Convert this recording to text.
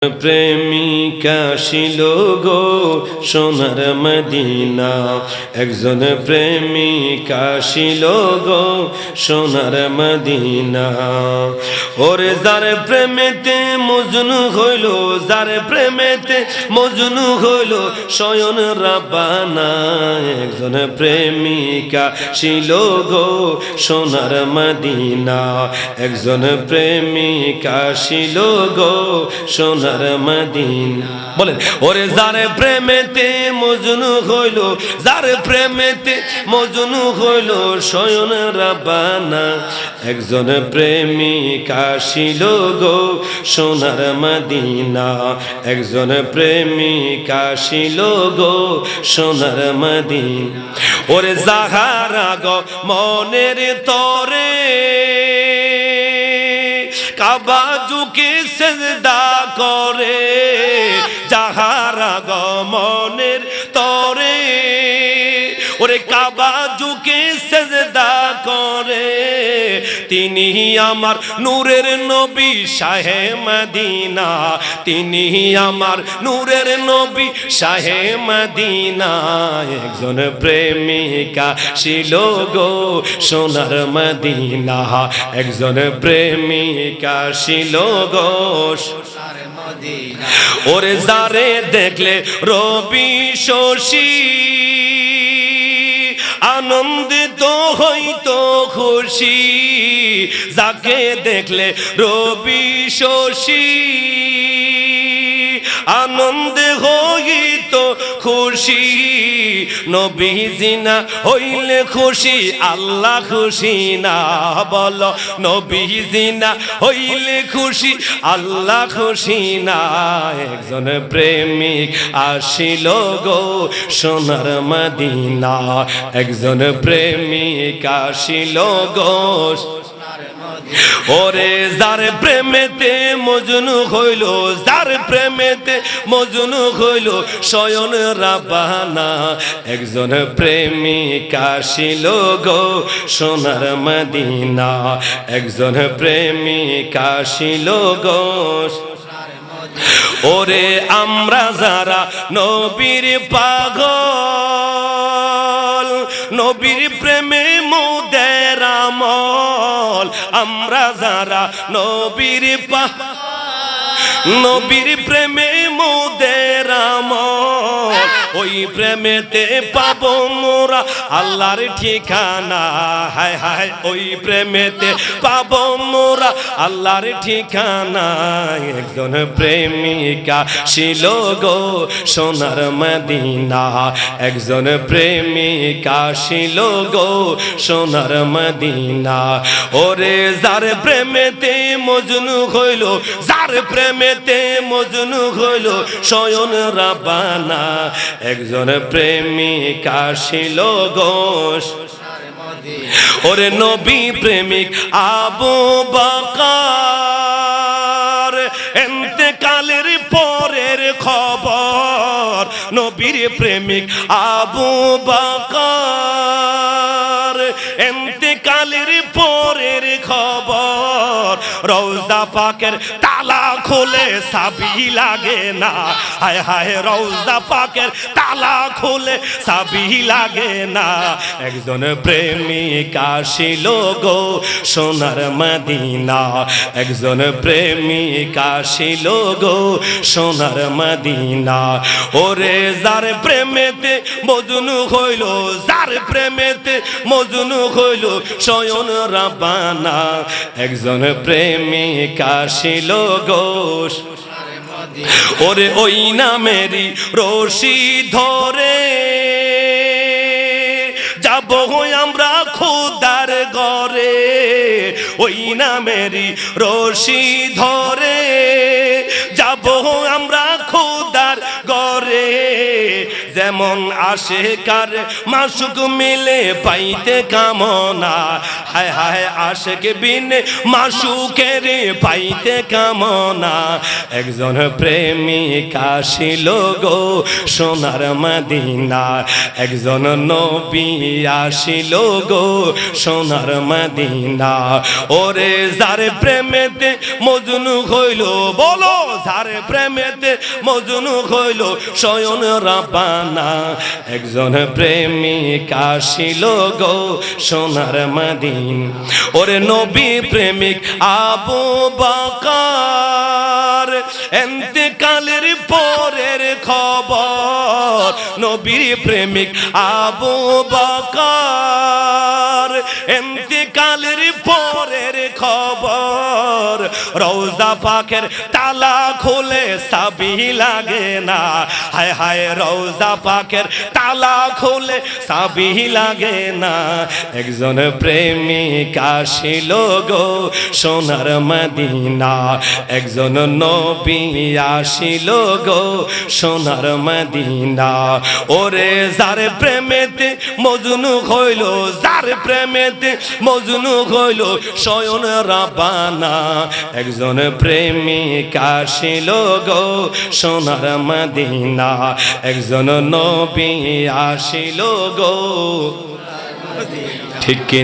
প্রেমিকা ছিল গো সোনার মদিনা, একজন প্রেমিকা ছিল গো সোনার মদিনা। ওরে যার প্রেমেতে মজনু হইল, যার প্রেমেতে মজনু হইল স্বয়ং রাব্বানা, একজন প্রেমিকা ছিল গো সোনার মদিনা, একজন প্রেমিকা ছিল গো সোনার মদিনা। বলেন ওরে যার প্রেমেতে মজনু হইল, যার প্রেমেতে মজনু হইল স্বয়ং রাব্বানা, একজন প্রেমিকা ছিল গো সোনার মদিনা, একজন প্রেমিকা ছিল গো সোনার মদিনা। ওরে যাহারা গো মনের তরে কাবা ঝুঁকে সেজদা করে, যাহারা গো মনের তরে ওরে কাবা ঝুঁকে সেজদা করে, তিনি আমার নূরের নবী শাহে মদিনা, তিনি আমার নূরের নবী শাহে মদিনা, একজন প্রেমিকা ছিল গো সোনার মদিনা, একজন প্রেমিকা ছিল গো সোনার মদিনা। ওরে যারে দেখলে রবি শশী আনন্দিত হইতো খুশি, যাকে দেখলে রবি শশী আনন্দে হইতো খুশি, নবীজি না হইলে খুশি আল্লাহ খুশি না, বলো নবীজি না হইলে খুশি আল্লাহ খুশি না, একজন প্রেমিক আসিল গো সোনার মদিনা, একজন প্রেমিক আসিল গো। ওরে যার প্রেমেতে মজনু হইল, যার প্রেমেতে মজনু হইল স্বয়ং রাব্বানা, একজন প্রেমিকা ছিল গো সোনার মদিনা, একজন প্রেমিকা ছিল গো। ওরে আমরা যারা নবীর পাগল, নবীর প্রেমে মোদের আমল, আমরা যারা নবীর নবীর প্রেমে মোদের আমল, ওই প্রেমেতে পাবো মোরা আল্লাহর ঠিকানা, হায় হায় ওই প্রেমেতে পাবো মোরা আল্লাহর ঠিকানা, একজন প্রেমিকা ছিল গো সোনার মদিনা, একজন প্রেমিকা ছিল গো সোনার মদিনা। ওরে যার প্রেমেতে মজনু হইল, যার প্রেমেতে মজনু হইল স্বয়ং রাব্বানা, একজন প্রেমিকা ছিল গো। ওরে নবী প্রেমিক আবু বকর ইন্তেকালের পরের খবর, নবীর প্রেমিক আবু বকর ইন্তেকালের পরের খবর, রওজা পাকের তালা খুলে চাবি লাগে না, হায় হায় রওজা পাকের তালা খুলে চাবি লাগে না, একজন প্রেমিকা ছিল গো সোনার মদিনা, একজন প্রেমিকা ছিল গো সোনার মদিনা। ওরে যার প্রেমেতে মজনু হইল, যার প্রেমেতে মজনু হইল স্বয়ং রাব্বানা, একজন প্রেমিকা ছিল গো। ওরে ওই নামেরই রশি ধরে যাব আমরা খোদার ঘরে, ওই নামেরই রশি ধরে যাব আমরা খোদার ঘরে, যেমন আশেকার মাসুক মিলে পাইতে কামনা, হায় হায় আশেক বিন মাসুকের পাইতে কামনা। একজন প্রেমিক আসিল গো সোনার মদিনা, একজন নবী আসিল গো সোনার মদিনা। ওরে যার প্রেমেতে মজনু হইল, বলো যার প্রেমেতে মজনু হইল স্বয়ং রাব্বানা। একজন প্রেমিক আসিল গো সোনার মদিনা। ওরে নবী প্রেমিক আবু বকর ইন্তেকালের পরের খবর, নবীর প্রেমিক আবু বকর ইন্তেকালের পরের খবর। রওজা পাকের তালা খুলে চাবি লাগে না, হায় হায় রওজা পাকের তালা খুলে চাবি লাগে না। একজন প্রেমিক আসিল গো সোনার মদিনা, একজন নবী আসিল গো সোনার মদিনা। ওরে যার প্রেমেতে মজনু হইল, যার প্রেমেতে মজনু হইল স্বয়ং রাব্বানা। একজন প্রেমিক আসিল গো সোনার মদিনা, একজন নবী আসিল গো। ঠিক